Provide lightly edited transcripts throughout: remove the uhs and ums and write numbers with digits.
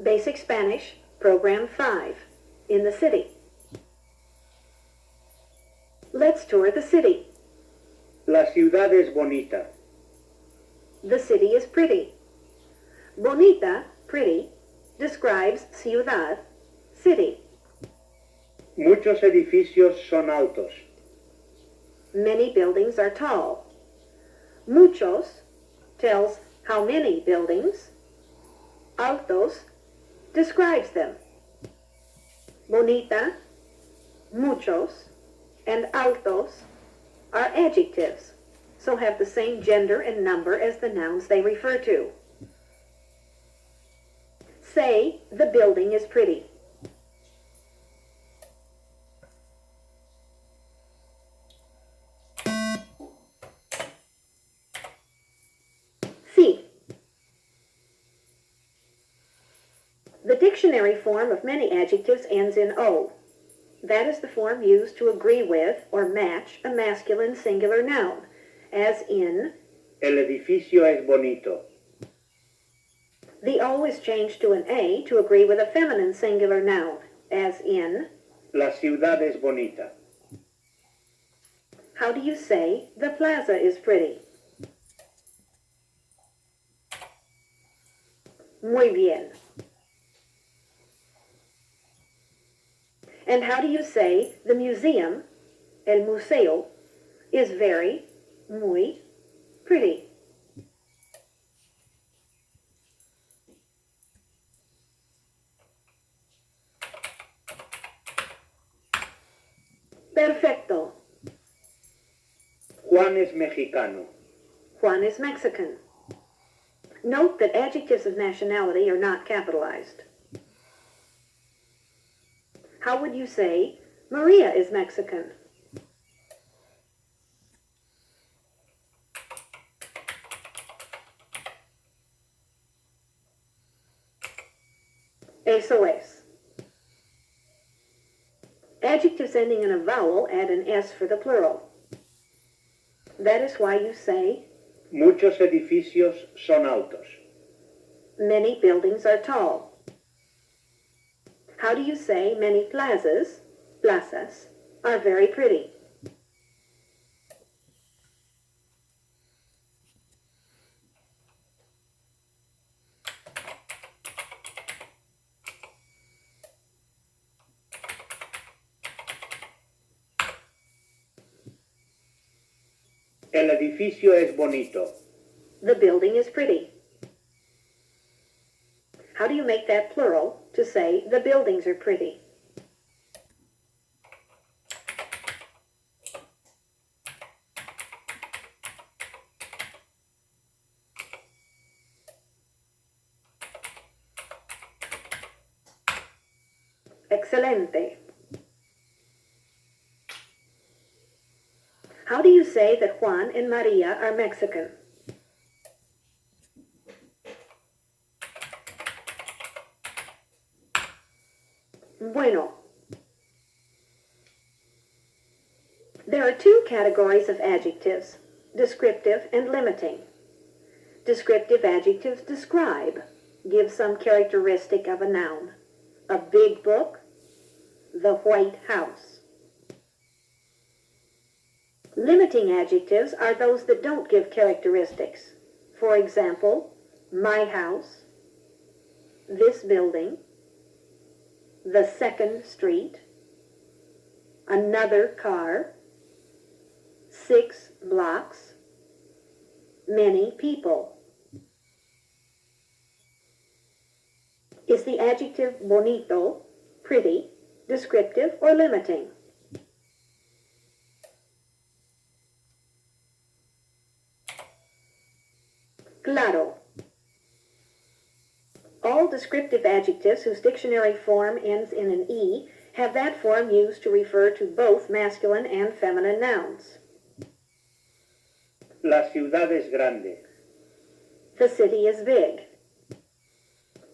Basic Spanish, Program 5, in the city. Let's tour the city. La ciudad es bonita. The city is pretty. Bonita, pretty, describes ciudad, city. Muchos edificios son altos. Many buildings are tall. Muchos tells how many buildings. Altos describes them. Bonita, muchos, and altos are adjectives, so have the same gender and number as the nouns they refer to. Say, the building is pretty. Sí. The dictionary form of many adjectives ends in O. That is the form used to agree with or match a masculine singular noun, as in, El edificio es bonito. the O is changed to an A to agree with a feminine singular noun, as in, La ciudad es bonita. how do you say the plaza is pretty? Muy bien. And how do you say the museum, el museo, is very, muy, pretty? Perfecto. Juan es mexicano. Juan is Mexican. Note that adjectives of nationality are not capitalized. How would you say, Maria is Mexican? Eso es. Adjectives ending in a vowel add an S for the plural. That is why you say, Muchos edificios son altos. many buildings are tall. How do you say many plazas, plazas, are very pretty? El edificio es bonito. The building is pretty. How do you make that plural to say the buildings are pretty? Excelente. How do you say that Juan and Maria are Mexican? Bueno. There are two categories of adjectives, descriptive and limiting. Descriptive adjectives describe, give some characteristic of a noun. A big book, the White House. Limiting adjectives are those that don't give characteristics. For example, my house, this building, the second street, another car, 6 blocks, many people. Is the adjective bonito, pretty, descriptive, or limiting? Claro. All descriptive adjectives whose dictionary form ends in an E have that form used to refer to both masculine and feminine nouns. La ciudad es grande. The city is big.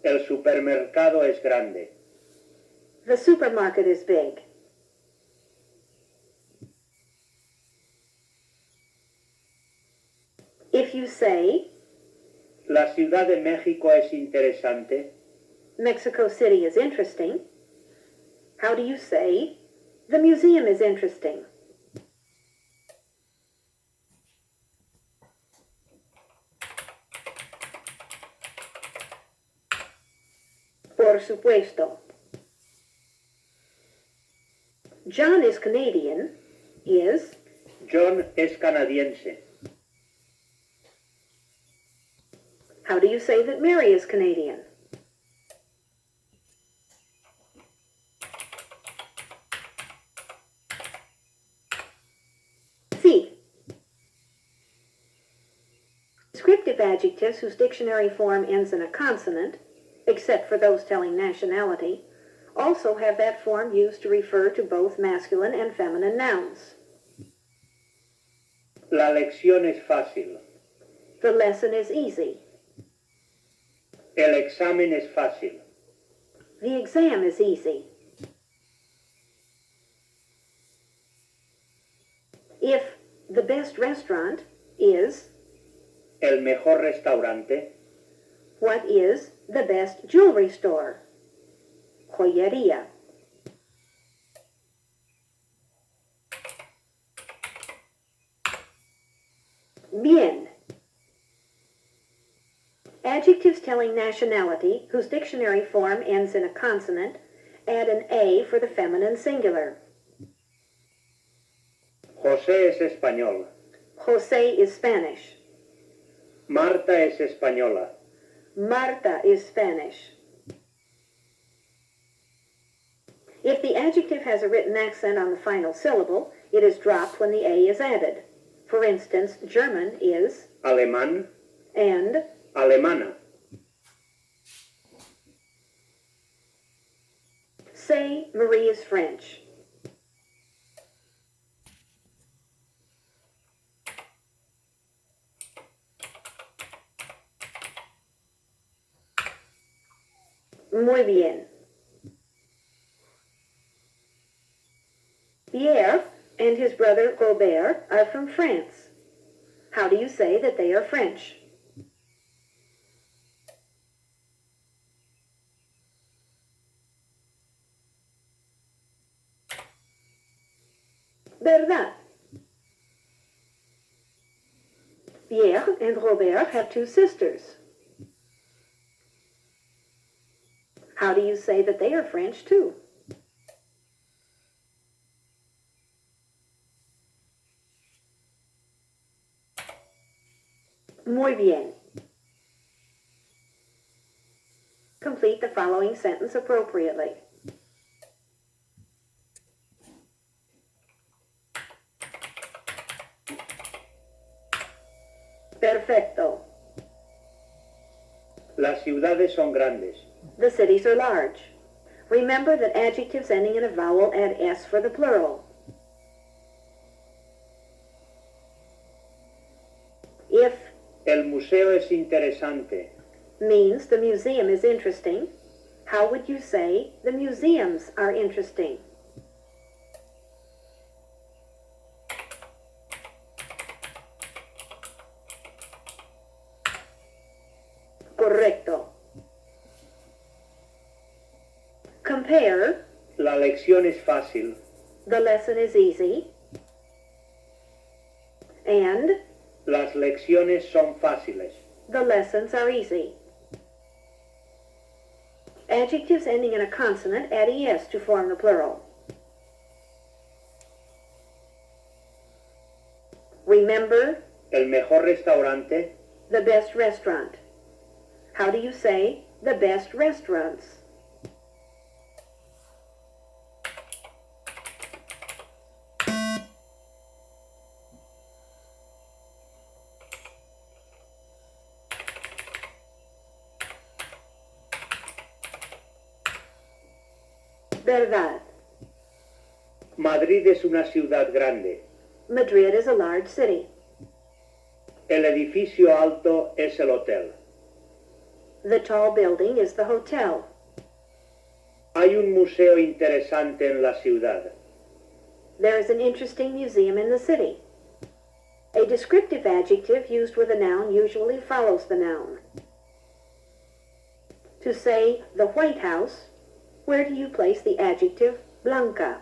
El supermercado es grande. The supermarket is big. If you say, La Ciudad de México es interesante. Mexico City is interesting. How do you say, the museum is interesting? Por supuesto. John is Canadian is John es canadiense. how do you say that Mary is Canadian? Sí. Descriptive adjectives whose dictionary form ends in a consonant, except for those telling nationality, also have that form used to refer to both masculine and feminine nouns. La lección es fácil. The lesson is easy. El examen es fácil. The exam is easy. If the best restaurant is, El mejor restaurante. what is the best jewelry store? Joyería. Bien. Adjectives telling nationality whose dictionary form ends in a consonant add an A for the feminine singular. José es español. José is Spanish. Marta es española. Marta is Spanish. If the adjective has a written accent on the final syllable, it is dropped when the A is added. For instance, German is Alemán. and Alemana. say Marie is French. Muy bien. Pierre and his brother Robert are from France. How do you say that they are French? ¿Verdad? Pierre and Robert have two sisters. How do you say that they are French too? Muy bien. Complete the following sentence appropriately. Perfecto. Las ciudades son grandes. The cities are large. Remember that adjectives ending in a vowel add S for the plural. If El museo es interesante. means the museum is interesting, how would you say the museums are interesting? Correcto. Compare, La lección es fácil. the lesson is easy, and Las lecciones son fáciles. the lessons are easy. Adjectives ending in a consonant add es to form the plural. Remember, El mejor restaurante. the best restaurant. How do you say the best restaurants? Verdad. Madrid es una ciudad grande. Madrid is a large city. El edificio alto es el hotel. The tall building is the hotel. Hay un museo interesante en la ciudad. There is an interesting museum in the city. A descriptive adjective used with a noun usually follows the noun. To say the White House, where do you place the adjective blanca?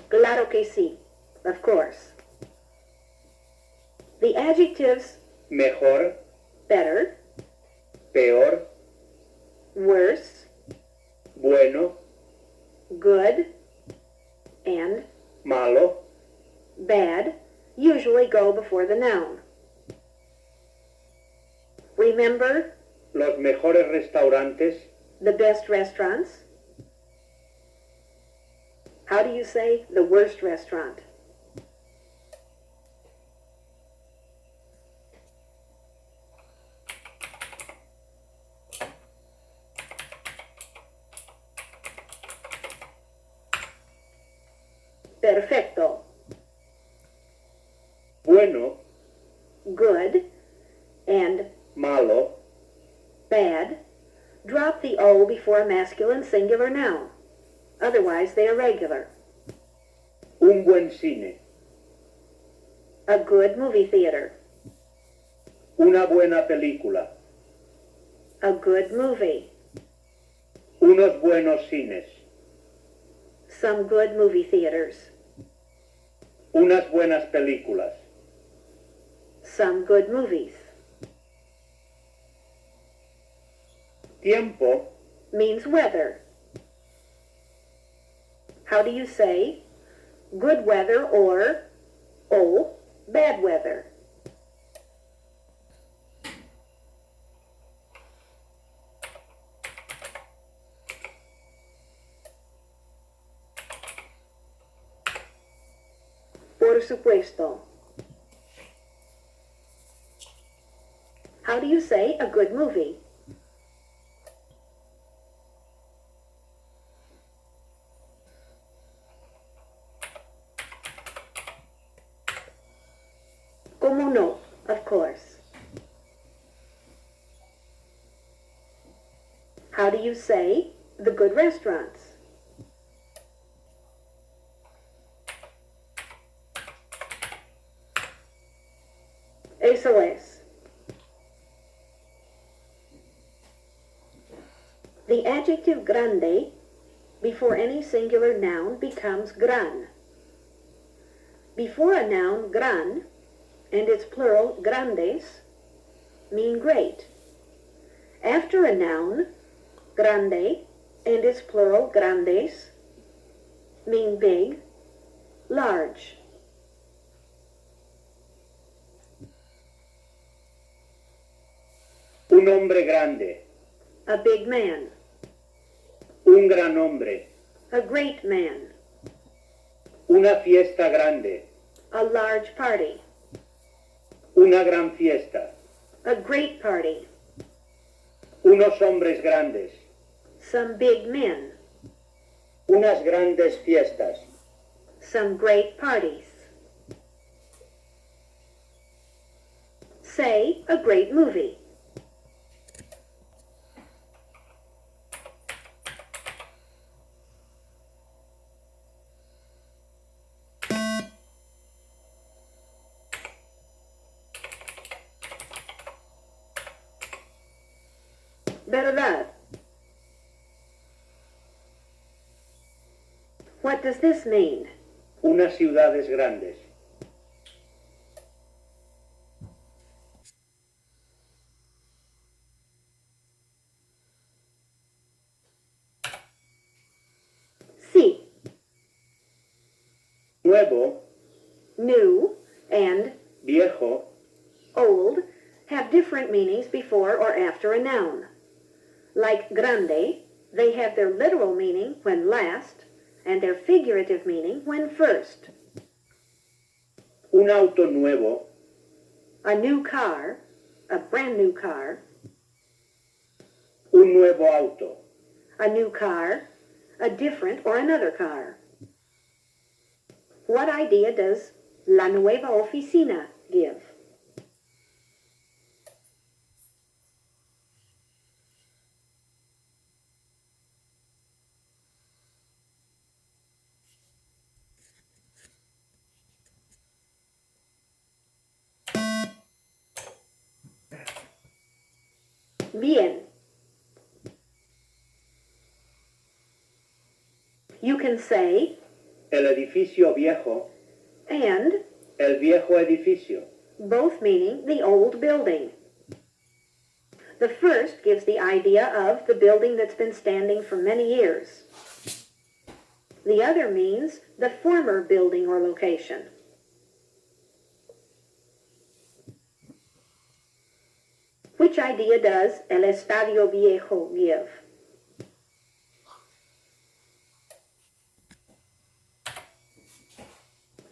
Claro que sí, of course. The adjectives mejor, better, peor, worse, bueno, good, and malo, bad usually go before the noun. Remember los mejores restaurantes, the best restaurants? How do you say the worst restaurant? Perfecto. bueno, Good and malo, bad drop the O before a masculine singular noun. Otherwise, they are regular. un buen cine, A good movie theater. una buena película, A good movie. unos buenos cines, Some good movie theaters. unas buenas películas, Some good movies. tiempo, Means weather. How do you say good weather or, oh, bad weather? Por supuesto. How do you say a good movie? Como no, of course. How do you say the good restaurants? Eso es. The adjective grande before any singular noun becomes gran. Before a noun, gran, and its plural, grandes, mean great. After a noun, grande, and its plural, grandes, mean big, large. un hombre grande, A big man. un gran hombre, A great man. una fiesta grande, A large party. una gran fiesta, A great party. unos hombres grandes, Some big men. unas grandes fiestas, Some great parties. Say a great movie. Verdad. What does this mean? unas ciudades grandes. Sí. Nuevo, New and viejo, old have different meanings before or after a noun. Like grande, they have their literal meaning when last and their figurative meaning when first. un auto nuevo, A new car, a brand new car, un nuevo auto, a new car, a different or another car. What idea does la nueva oficina give? Bien. You can say el edificio viejo, and, el viejo edificio. both meaning the old building. The first gives the idea of the building that's been standing for many years. The other means the former building or location. Which idea does el estadio viejo give?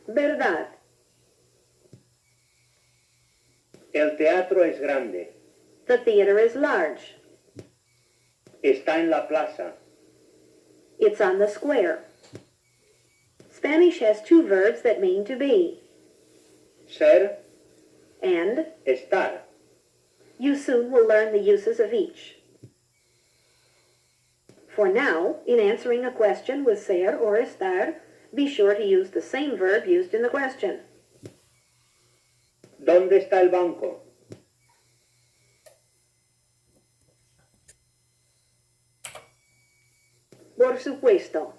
Verdad. El teatro es grande. The theater is large. Está en la plaza. It's on the square. Spanish has two verbs that mean to be. Ser, And estar. you soon will learn the uses of each. For now, in answering a question with ser or estar, be sure to use the same verb used in the question. ¿Dónde está el banco? Por supuesto.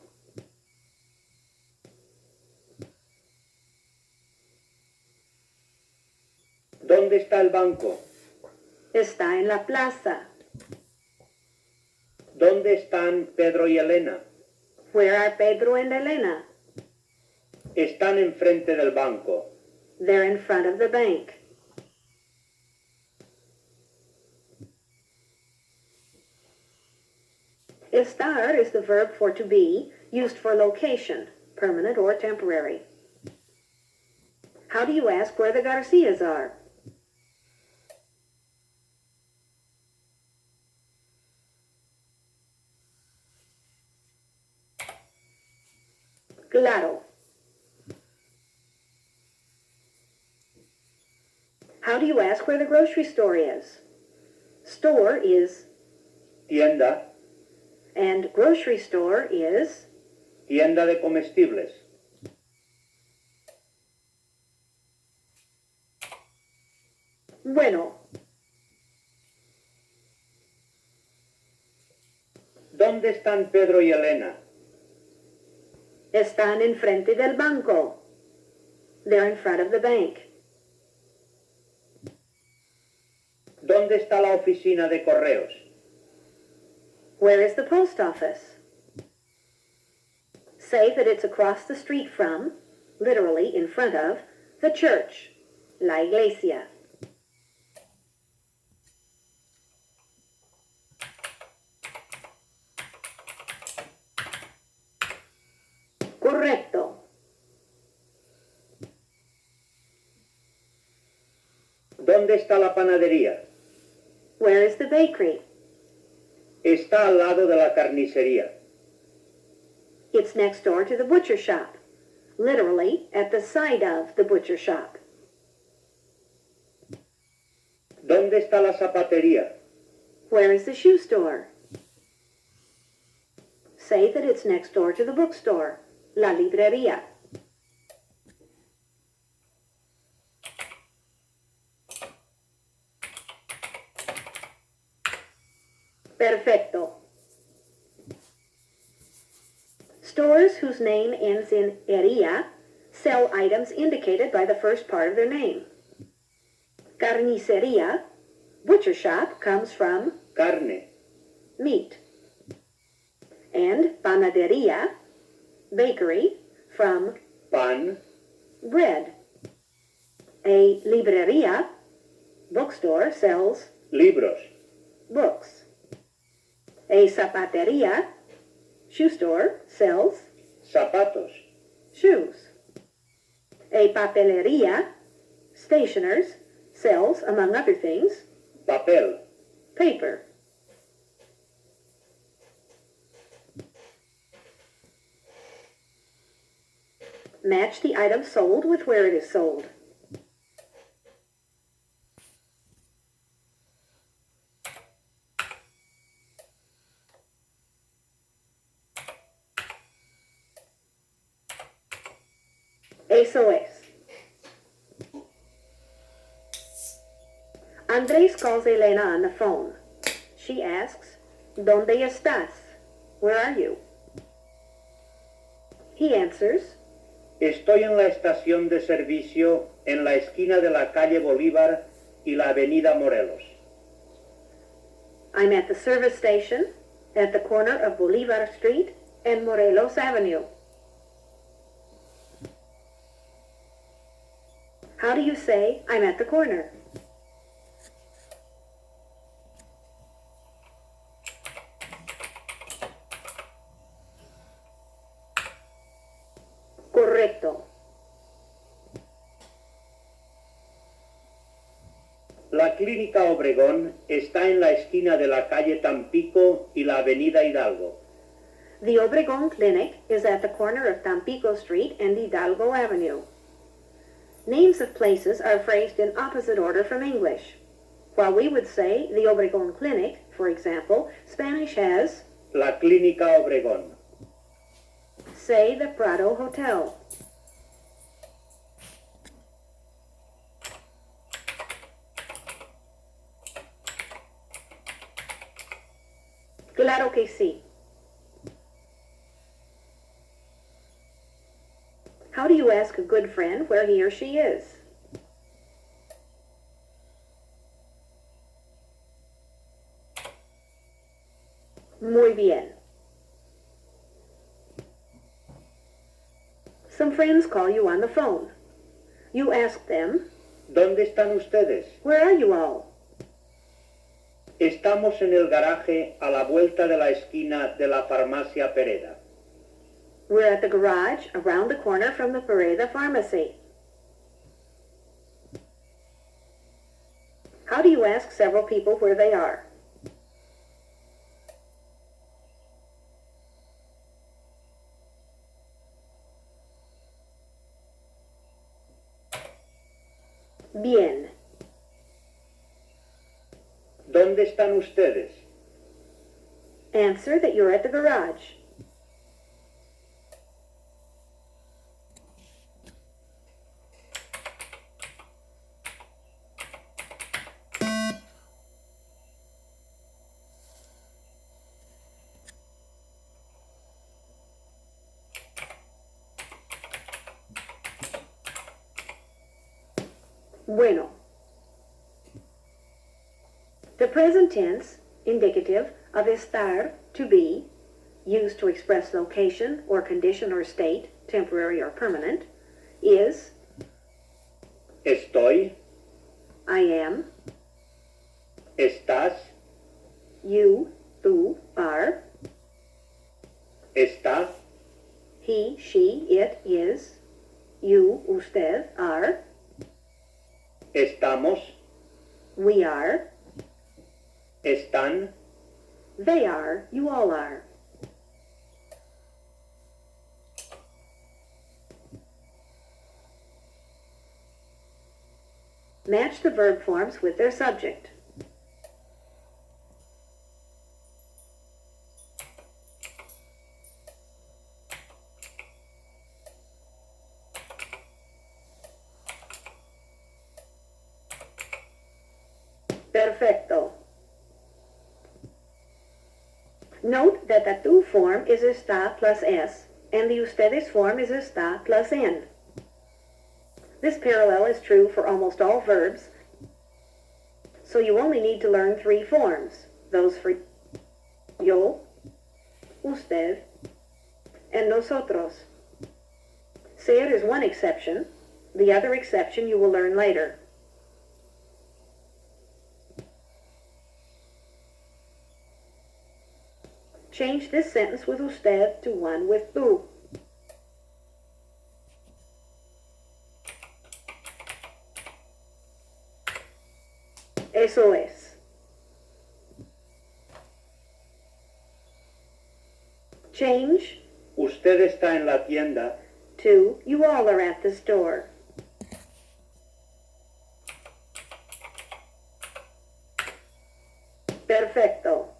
¿Dónde está el banco? Está en la plaza. ¿Dónde están Pedro y Elena? Where are Pedro and Elena? Están enfrente del banco. They're in front of the bank. Estar is the verb for to be, used for location, permanent or temporary. How do you ask where the Garcias are? Claro. How do you ask where the grocery store is? Store is, Tienda, and grocery store is, tienda de comestibles. bueno. ¿Dónde están Pedro y Elena? Están enfrente del banco. They're in front of the bank. ¿Dónde está la oficina de correos? Where is the post office? Say that it's across the street from, literally in front of, the church, la iglesia. Correcto. ¿Dónde está la panadería? Where is the bakery? Está al lado de la carnicería. It's next door to the butcher shop, literally at the side of the butcher shop. ¿Dónde está la zapatería? Where is the shoe store? Say that it's next door to the bookstore, la librería. Perfecto. Stores whose name ends in ería sell items indicated by the first part of their name. Carnicería, butcher shop, comes from Carne, meat. And panadería, bakery, from pan, bread. A librería, bookstore, sells libros. books. A zapatería, shoe store, sells Zapatos. shoes. A papelería, stationers, sells, among other things, Papel. paper. Match the item sold with where it is sold. Eso es. Andres calls Elena on the phone. she asks, ¿Dónde estás? Where are you? He answers, Estoy en la estación de servicio en la esquina de la calle Bolívar y la avenida Morelos. I'm at the service station at the corner of Bolivar Street and Morelos Avenue. How do you say, I'm at the corner? Correcto. La Clínica Obregón está en la esquina de la calle Tampico y la avenida Hidalgo. The Obregón Clinic is at the corner of Tampico Street and Hidalgo Avenue. Names of places are phrased in opposite order from English. While we would say the Obregón Clinic, for example, Spanish has La Clínica Obregón. say the Prado Hotel. Claro que sí. How do you ask a good friend where he or she is? Muy bien. Some friends call you on the phone. You ask them, ¿Dónde están ustedes? where are you all? Estamos en el garaje a la vuelta de la esquina de la farmacia Pereda. We're at the garage around the corner from the Pereda Pharmacy. How do you ask several people where they are? Bien. ¿Dónde están ustedes? Answer that you're at the garage. Bueno. The present tense, indicative of estar, to be, used to express location or condition or state, temporary or permanent, is Estoy, I am, estás, you, tú, are, está, he, she, it, is, you, usted, are, estamos, we are, están, they are, you all are. Match the verb forms with their subject. Perfecto. Note that the tú form is está plus s, and the ustedes form is está plus n. This parallel is true for almost all verbs, so you only need to learn three forms, those for yo, usted, and nosotros. Ser is one exception. The other exception you will learn later. Change this sentence with usted to one with tú. Eso es. Change usted está en la tienda, to you all are at the store. Perfecto.